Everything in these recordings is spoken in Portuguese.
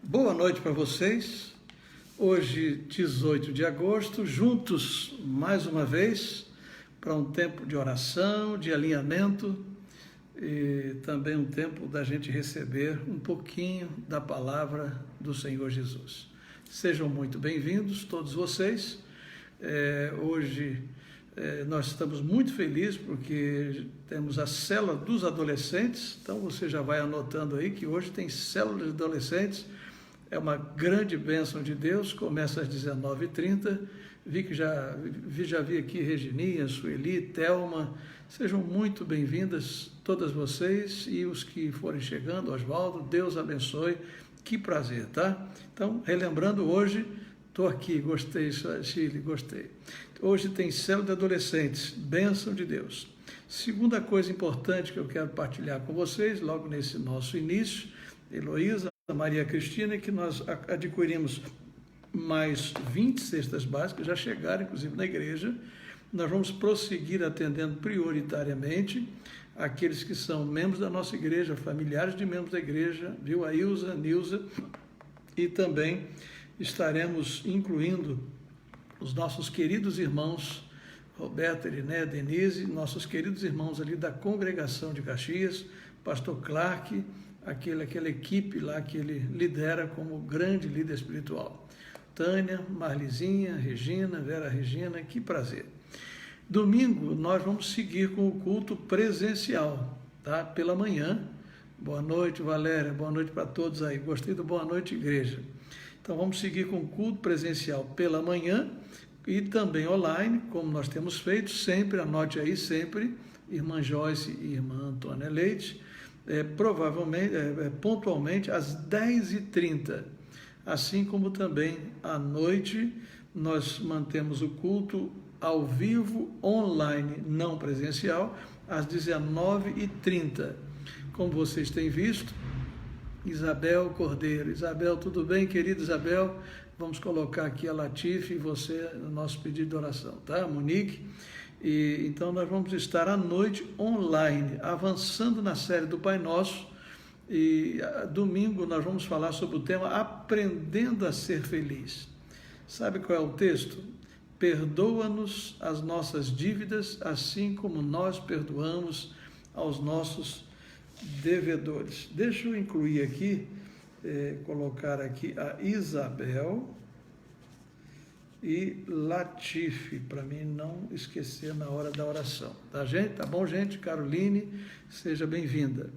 Boa noite para vocês. Hoje, 18 de agosto, juntos mais uma vez para um tempo de oração, de alinhamento e também um tempo da gente receber um pouquinho da palavra do Senhor Jesus. Sejam muito bem-vindos, todos vocês. Hoje nós estamos muito felizes porque temos a célula dos adolescentes, então você já vai anotando aí que hoje tem célula de adolescentes. É uma grande bênção de Deus, começa às 19h30, já vi aqui Regininha, Sueli, Thelma, sejam muito bem-vindas todas vocês e os que forem chegando, Oswaldo, Deus abençoe, que prazer, tá? Então, relembrando hoje, estou aqui, gostei, Chile, gostei. Hoje tem célula de adolescentes, bênção de Deus. Segunda coisa importante que eu quero partilhar com vocês, logo nesse nosso início, Heloísa, Maria Cristina, que nós adquirimos mais 20 cestas básicas, já chegaram inclusive na igreja. Nós vamos prosseguir atendendo prioritariamente aqueles que são membros da nossa igreja, familiares de membros da igreja, viu? A Ilza, a Nilza, e também estaremos incluindo os nossos queridos irmãos, Roberta, Eriné, Denise, nossos queridos irmãos ali da congregação de Caxias, pastor Clark, aquela equipe lá que ele lidera como grande líder espiritual. Tânia, Marlizinha, Regina, Vera Regina, que prazer. Domingo nós vamos seguir com o culto presencial, tá? Pela manhã. Boa noite, Valéria, boa noite para todos aí. Gostei do boa noite, igreja. Então vamos seguir com o culto presencial pela manhã e também online, como nós temos feito sempre, anote aí sempre, irmã Joyce e irmã Antônia Leite, pontualmente às 10h30, assim como também à noite nós mantemos o culto ao vivo, online, não presencial, às 19h30. Como vocês têm visto, Isabel Cordeiro. Isabel, tudo bem, querida Isabel? Vamos colocar aqui a Latife e você no nosso pedido de oração, tá? Monique. E então nós vamos estar à noite online, avançando na série do Pai Nosso, e domingo nós vamos falar sobre o tema Aprendendo a Ser Feliz. Sabe qual é o texto? Perdoa-nos as nossas dívidas, assim como nós perdoamos aos nossos devedores. Deixa eu incluir aqui, colocar aqui a Isabel e Latife, para mim não esquecer na hora da oração. Tá, gente? Tá bom, gente? Caroline, seja bem-vinda.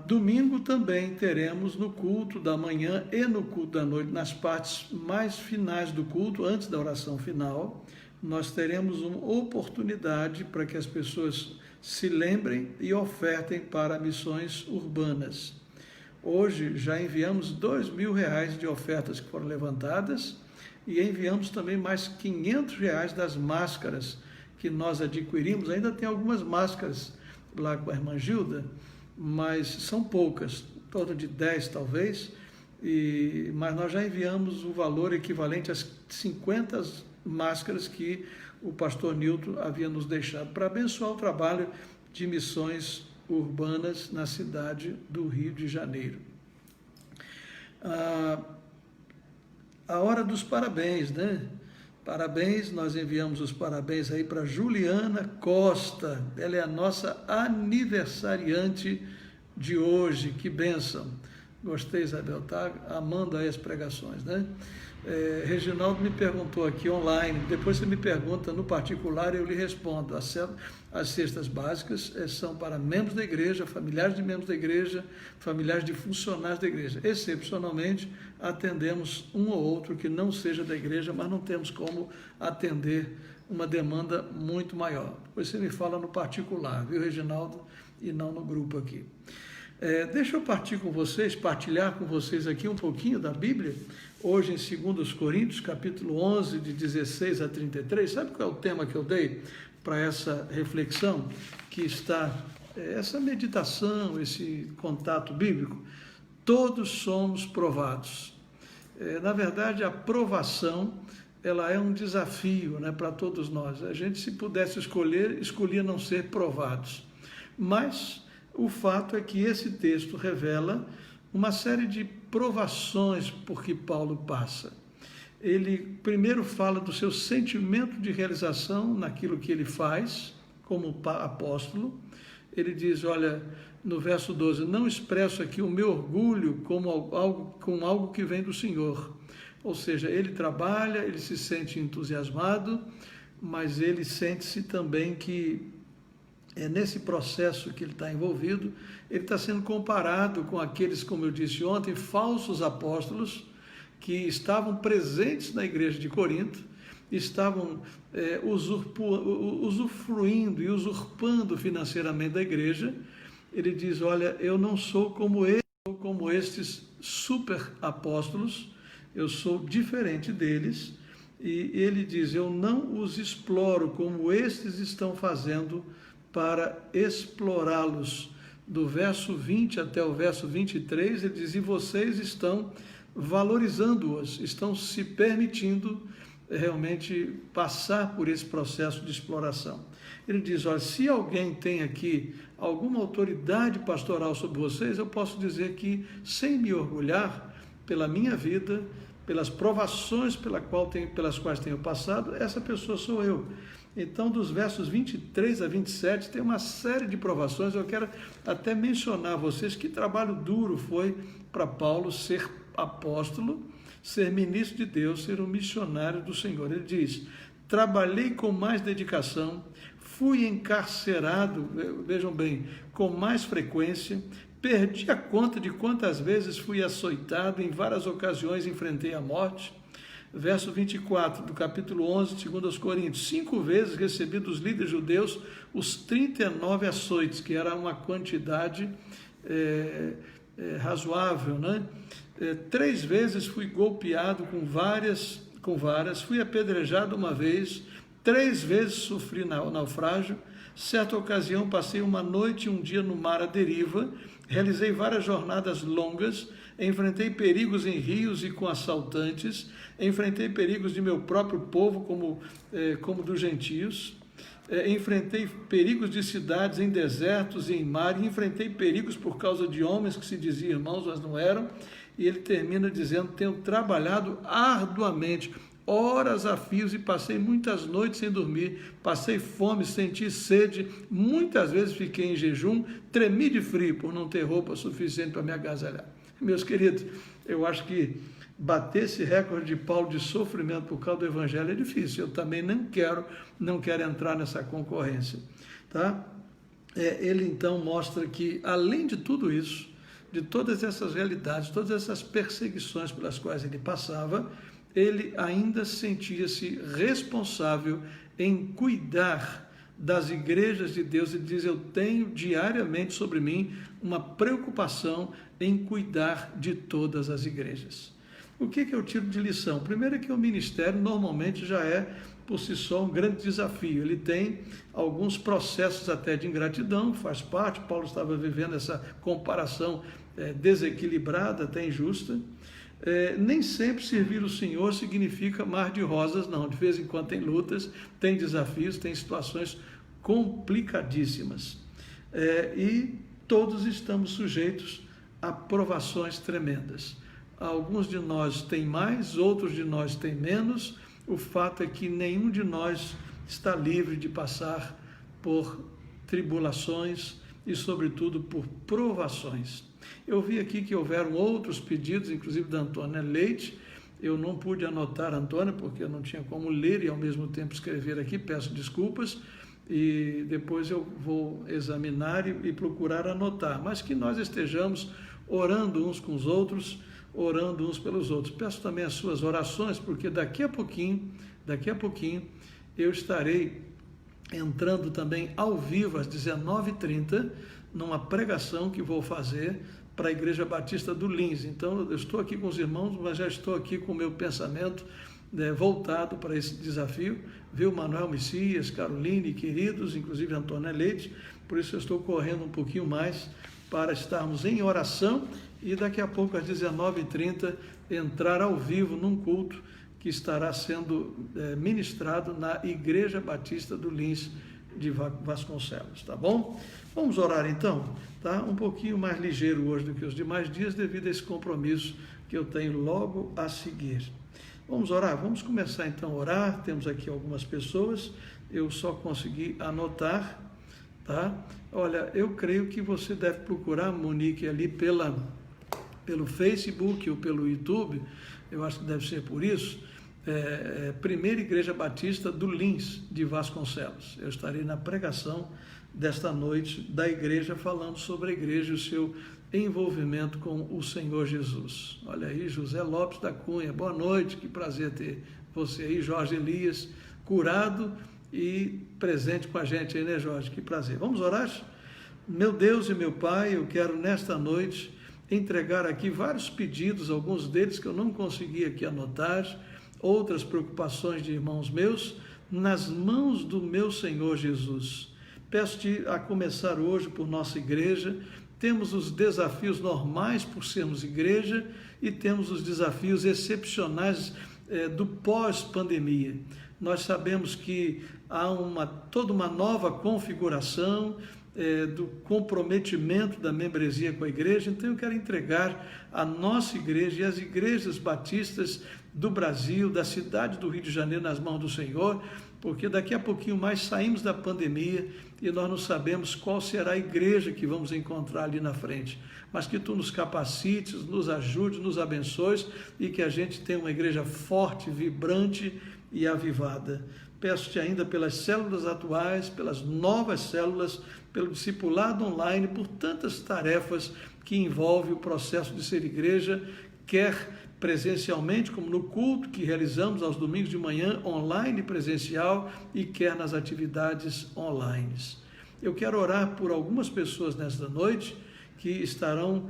Domingo também teremos no culto da manhã e no culto da noite, nas partes mais finais do culto, antes da oração final, nós teremos uma oportunidade para que as pessoas se lembrem e ofertem para missões urbanas. Hoje já enviamos R$2.000 de ofertas que foram levantadas, e enviamos também mais R$500 das máscaras que nós adquirimos. Ainda tem algumas máscaras lá com a irmã Gilda, mas são poucas, em torno de 10 talvez, mas nós já enviamos o valor equivalente às 50 máscaras que o pastor Nilton havia nos deixado para abençoar o trabalho de missões urbanas na cidade do Rio de Janeiro. A hora dos parabéns, né? Parabéns, nós enviamos os parabéns aí para Juliana Costa, ela é a nossa aniversariante de hoje, que bênção. Gostei, Isabel, tá amando aí as pregações, né? Reginaldo me perguntou aqui online, depois você me pergunta no particular e eu lhe respondo. As cestas básicas são para membros da igreja, familiares de membros da igreja, familiares de funcionários da igreja. Excepcionalmente, atendemos um ou outro que não seja da igreja, mas não temos como atender uma demanda muito maior. Depois você me fala no particular, viu, Reginaldo, e não no grupo aqui. Deixa eu partilhar com vocês aqui um pouquinho da Bíblia, hoje em 2 Coríntios, capítulo 11, de 16 a 33, sabe qual é o tema que eu dei para essa reflexão, que está, essa meditação, esse contato bíblico? Todos somos provados. Na verdade, a provação, ela é um desafio, né, para todos nós. A gente, se pudesse escolher, escolhia não ser provados, mas o fato é que esse texto revela uma série de provações por que Paulo passa. Ele primeiro fala do seu sentimento de realização naquilo que ele faz como apóstolo. Ele diz, olha, no verso 12, não expresso aqui o meu orgulho com algo que vem do Senhor. Ou seja, ele trabalha, ele se sente entusiasmado, mas ele sente-se também que é nesse processo que ele está envolvido, ele está sendo comparado com aqueles, como eu disse ontem, falsos apóstolos que estavam presentes na igreja de Corinto, estavam usufruindo e usurpando financeiramente da igreja. Ele diz, olha, eu não sou como estes super apóstolos, eu sou diferente deles, e ele diz, eu não os exploro como estes estão fazendo para explorá-los. Do verso 20 até o verso 23, ele diz, e vocês estão valorizando-os, estão se permitindo realmente passar por esse processo de exploração. Ele diz, olha, se alguém tem aqui alguma autoridade pastoral sobre vocês, eu posso dizer que, sem me orgulhar, pela minha vida, pelas provações pelas quais tenho passado, essa pessoa sou eu. Então, dos versos 23 a 27, tem uma série de provações. Eu quero até mencionar a vocês que trabalho duro foi para Paulo ser apóstolo, ser ministro de Deus, ser um missionário do Senhor. Ele diz, trabalhei com mais dedicação, fui encarcerado, vejam bem, com mais frequência, perdi a conta de quantas vezes fui açoitado, em várias ocasiões enfrentei a morte. Verso 24 do capítulo 11, 2 Coríntios, 5 vezes recebi dos líderes judeus os 39 açoites, que era uma quantidade razoável, né? 3 vezes fui golpeado com varas, fui apedrejado uma vez, 3 vezes sofri naufrágio, certa ocasião passei uma noite e um dia no mar à deriva, realizei várias jornadas longas, enfrentei perigos em rios e com assaltantes, enfrentei perigos de meu próprio povo, como dos gentios, enfrentei perigos de cidades em desertos e em mar, e enfrentei perigos por causa de homens que se diziam irmãos, mas não eram, e ele termina dizendo, tenho trabalhado arduamente, horas a fios, e passei muitas noites sem dormir, passei fome, senti sede, muitas vezes fiquei em jejum, tremi de frio por não ter roupa suficiente para me agasalhar. Meus queridos, eu acho que bater esse recorde de Paulo de sofrimento por causa do Evangelho é difícil. Eu também não quero entrar nessa concorrência. Tá? Ele então mostra que, além de tudo isso, de todas essas realidades, todas essas perseguições pelas quais ele passava, ele ainda sentia-se responsável em cuidar das igrejas de Deus. Ele diz, eu tenho diariamente sobre mim uma preocupação em cuidar de todas as igrejas. O que eu tiro de lição? Primeiro é que o ministério normalmente já é, por si só, um grande desafio. Ele tem alguns processos até de ingratidão, faz parte. Paulo estava vivendo essa comparação desequilibrada, até injusta. Nem sempre servir o Senhor significa mar de rosas, não. De vez em quando tem lutas, tem desafios, tem situações complicadíssimas. E todos estamos sujeitos a provações tremendas. Alguns de nós têm mais, outros de nós têm menos. O fato é que nenhum de nós está livre de passar por tribulações e, sobretudo, por provações. Eu vi aqui que houveram outros pedidos, inclusive da Antônia Leite. Eu não pude anotar, Antônia, porque eu não tinha como ler e ao mesmo tempo escrever aqui, peço desculpas, e depois eu vou examinar e procurar anotar, mas que nós estejamos orando uns com os outros, orando uns pelos outros. Peço também as suas orações, porque daqui a pouquinho, eu estarei entrando também ao vivo às 19h30, numa pregação que vou fazer para a Igreja Batista do Lins. Então, eu estou aqui com os irmãos, mas já estou aqui com o meu pensamento voltado para esse desafio, viu, Manuel Messias, Caroline, queridos, inclusive Antônia Leite, por isso eu estou correndo um pouquinho mais para estarmos em oração e daqui a pouco às 19h30 entrar ao vivo num culto que estará sendo ministrado na Igreja Batista do Lins de Vasconcelos, tá bom? Vamos orar então, tá? Um pouquinho mais ligeiro hoje do que os demais dias, devido a esse compromisso que eu tenho logo a seguir. Vamos orar? Vamos começar então a orar. Temos aqui algumas pessoas, eu só consegui anotar, tá? Olha, eu creio que você deve procurar, Monique, ali pelo Facebook ou pelo YouTube, eu acho que deve ser por isso, Primeira Igreja Batista do Lins, de Vasconcelos. Eu estarei na pregação desta noite da igreja, falando sobre a igreja e o seu envolvimento com o Senhor Jesus. Olha aí, José Lopes da Cunha, boa noite, que prazer ter você aí, Jorge Elias, curado e presente com a gente aí, né, Jorge? Que prazer. Vamos orar? Meu Deus e meu Pai, eu quero nesta noite entregar aqui vários pedidos, alguns deles que eu não consegui aqui anotar, outras preocupações de irmãos meus, nas mãos do meu Senhor Jesus. Peço-te a começar hoje por nossa igreja. Temos os desafios normais por sermos igreja e temos os desafios excepcionais do pós-pandemia. Nós sabemos que há toda uma nova configuração do comprometimento da membresia com a igreja. Então eu quero entregar a nossa igreja e as igrejas batistas do Brasil, da cidade do Rio de Janeiro, nas mãos do Senhor, porque daqui a pouquinho mais saímos da pandemia e nós não sabemos qual será a igreja que vamos encontrar ali na frente, mas que Tu nos capacites, nos ajudes, nos abençoes e que a gente tenha uma igreja forte, vibrante e avivada. Peço-te ainda pelas células atuais, pelas novas células, pelo discipulado online, por tantas tarefas que envolvem o processo de ser igreja, quer presencialmente, como no culto que realizamos aos domingos de manhã, online presencial, e quer nas atividades online. Eu quero orar por algumas pessoas nesta noite que estarão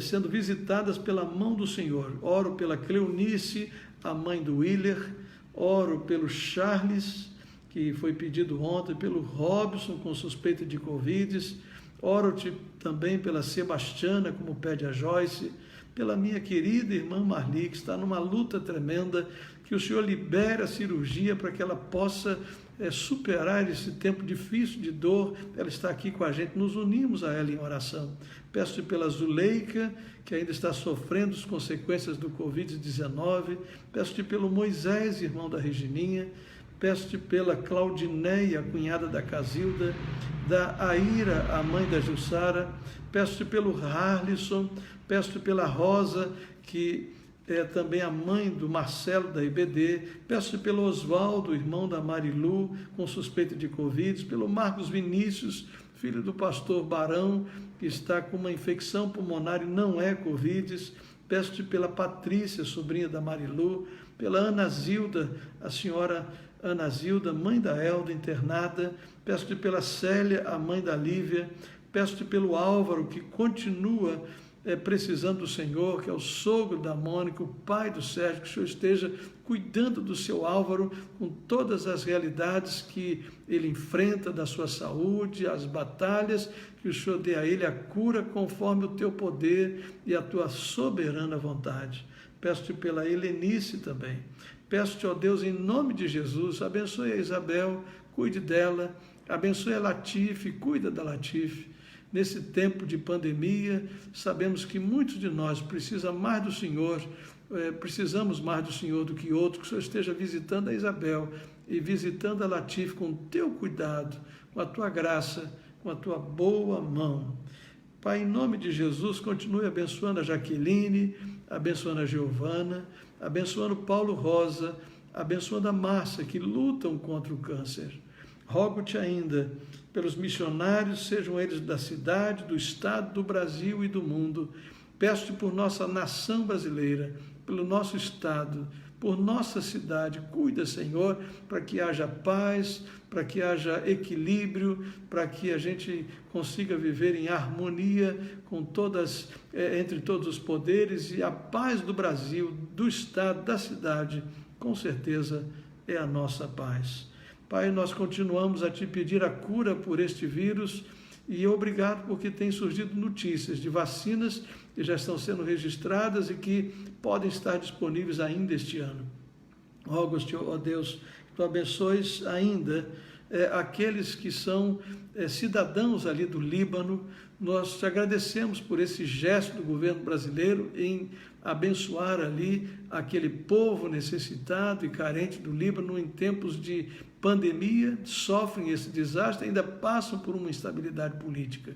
sendo visitadas pela mão do Senhor. Oro pela Cleonice, a mãe do Willer, oro pelo Charles, que foi pedido ontem, pelo Robson, com suspeita de Covid, oro-te também pela Sebastiana, como pede a Joyce, pela minha querida irmã Marli, que está numa luta tremenda, que o Senhor libere a cirurgia para que ela possa superar esse tempo difícil de dor. Ela está aqui com a gente, nos unimos a ela em oração. Peço-te pela Zuleika, que ainda está sofrendo as consequências do Covid-19. Peço-te pelo Moisés, irmão da Regininha. Peço-te pela Claudineia, a cunhada da Casilda, da Aira, a mãe da Jussara. Peço-te pelo Harlison. Peço-te pela Rosa, que é também a mãe do Marcelo, da IBD. Peço-te pelo Oswaldo, irmão da Marilu, com suspeita de Covid. Pelo Marcos Vinícius, filho do pastor Barão, que está com uma infecção pulmonar e não é Covid. Peço-te pela Patrícia, sobrinha da Marilu. Pela Ana Zilda, a senhora Ana Zilda, mãe da Elda, internada. Peço-te pela Célia, a mãe da Lívia. Peço-te pelo Álvaro, que continua precisando do Senhor, que é o sogro da Mônica, o pai do Sérgio, que o Senhor esteja cuidando do seu Álvaro com todas as realidades que ele enfrenta, da sua saúde, as batalhas, que o Senhor dê a ele a cura conforme o teu poder e a tua soberana vontade. Peço-te pela Helenice também. Peço-te, ó Deus, em nome de Jesus, abençoe a Isabel, cuide dela, abençoe a Latife, cuida da Latife. Nesse tempo de pandemia, sabemos que muitos de nós precisamos mais do Senhor do que outros, que o Senhor esteja visitando a Isabel e visitando a Latife com o teu cuidado, com a tua graça, com a tua boa mão. Pai, em nome de Jesus, continue abençoando a Jaqueline, abençoando a Giovana, abençoando Paulo Rosa, abençoando a Márcia, que lutam contra o câncer. Rogo-te ainda pelos missionários, sejam eles da cidade, do estado, do Brasil e do mundo. Peço-te por nossa nação brasileira, pelo nosso estado, por nossa cidade. Cuida, Senhor, para que haja paz, para que haja equilíbrio, para que a gente consiga viver em harmonia com entre todos os poderes, e a paz do Brasil, do estado, da cidade, com certeza é a nossa paz. Pai, nós continuamos a Te pedir a cura por este vírus e obrigado porque tem surgido notícias de vacinas que já estão sendo registradas e que podem estar disponíveis ainda este ano. Rogo-te, ó Deus, que Tu abençoes ainda aqueles que são cidadãos ali do Líbano. Nós te agradecemos por esse gesto do governo brasileiro em abençoar ali aquele povo necessitado e carente do Líbano em tempos de pandemia, sofrem esse desastre, ainda passam por uma instabilidade política.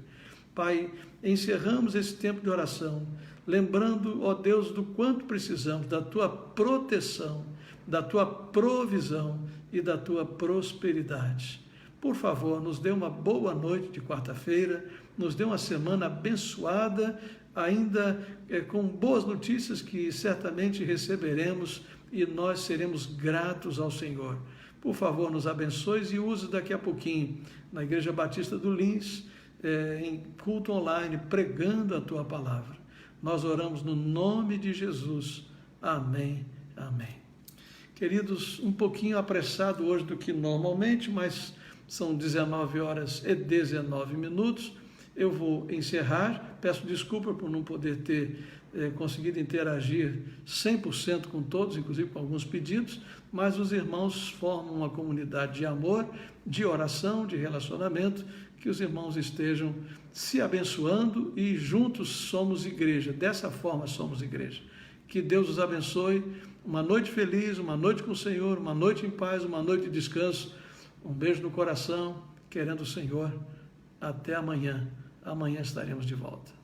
Pai, encerramos esse tempo de oração, lembrando, ó Deus, do quanto precisamos da Tua proteção, da Tua provisão e da Tua prosperidade. Por favor, nos dê uma boa noite de quarta-feira, nos dê uma semana abençoada, ainda com boas notícias que certamente receberemos e nós seremos gratos ao Senhor. Por favor, nos abençoe e use daqui a pouquinho na Igreja Batista do Lins, em culto online, pregando a Tua palavra. Nós oramos no nome de Jesus. Amém, amém. Queridos, um pouquinho apressado hoje do que normalmente, mas são 19h19. Eu vou encerrar. Peço desculpa por não poder ter conseguido interagir 100% com todos, inclusive com alguns pedidos, mas os irmãos formam uma comunidade de amor, de oração, de relacionamento, que os irmãos estejam se abençoando e juntos somos igreja. Dessa forma somos igreja. Que Deus os abençoe. Uma noite feliz, uma noite com o Senhor, uma noite em paz, uma noite de descanso. Um beijo no coração, querendo o Senhor. Até amanhã. Amanhã estaremos de volta.